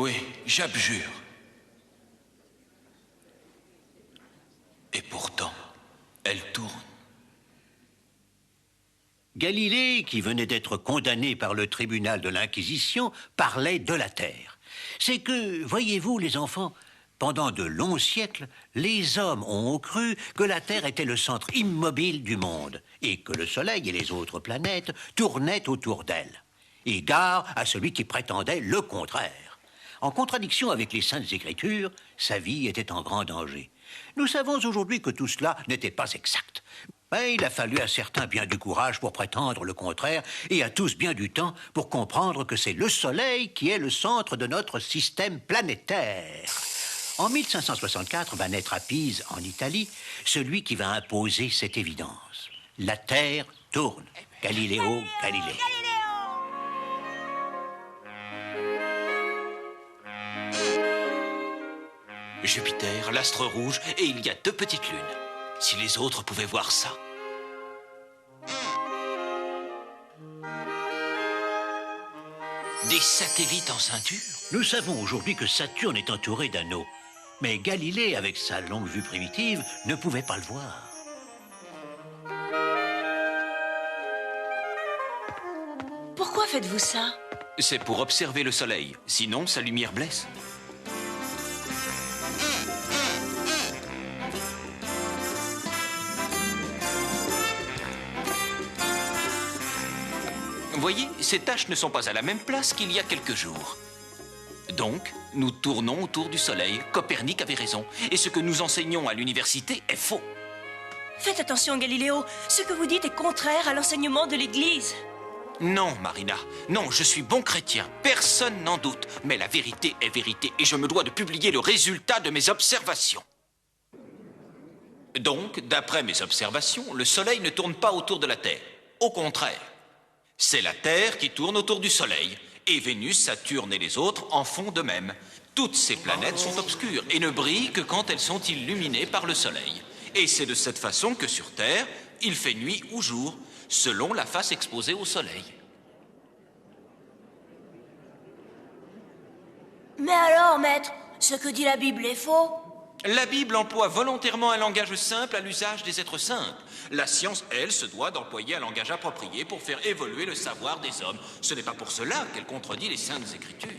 Oui, j'abjure. Et pourtant, elle tourne. Galilée, qui venait d'être condamné par le tribunal de l'Inquisition, parlait de la Terre. C'est que, voyez-vous les enfants, pendant de longs siècles, les hommes ont cru que la Terre était le centre immobile du monde et que le Soleil et les autres planètes tournaient autour d'elle. Et gare à celui qui prétendait le contraire. En contradiction avec les Saintes Écritures, sa vie était en grand danger. Nous savons aujourd'hui que tout cela n'était pas exact. Mais il a fallu à certains bien du courage pour prétendre le contraire et à tous bien du temps pour comprendre que c'est le Soleil qui est le centre de notre système planétaire. En 1564 va naître à Pise, en Italie, celui qui va imposer cette évidence. La Terre tourne. Galiléo Galilei. Jupiter, l'astre rouge, et il y a 2 petites lunes. Si les autres pouvaient voir ça. Des satellites en ceinture? Nous savons aujourd'hui que Saturne est entouré d'anneaux. Mais Galilée, avec sa longue vue primitive, ne pouvait pas le voir. Pourquoi faites-vous ça? C'est pour observer le soleil, sinon sa lumière blesse. Voyez, ces taches ne sont pas à la même place qu'il y a quelques jours. Donc, nous tournons autour du soleil. Copernic avait raison. Et ce que nous enseignons à l'université est faux. Faites attention, Galiléo. Ce que vous dites est contraire à l'enseignement de l'Église. Non, Marina. Non, je suis bon chrétien. Personne n'en doute. Mais la vérité est vérité et je me dois de publier le résultat de mes observations. Donc, d'après mes observations, le soleil ne tourne pas autour de la Terre. Au contraire. C'est la Terre qui tourne autour du Soleil. Et Vénus, Saturne et les autres en font de même. Toutes ces planètes sont obscures et ne brillent que quand elles sont illuminées par le Soleil. Et c'est de cette façon que sur Terre, il fait nuit ou jour, selon la face exposée au Soleil. Mais alors, maître, ce que dit la Bible est faux? La Bible emploie volontairement un langage simple à l'usage des êtres simples. La science, elle, se doit d'employer un langage approprié pour faire évoluer le savoir des hommes. Ce n'est pas pour cela qu'elle contredit les Saintes Écritures.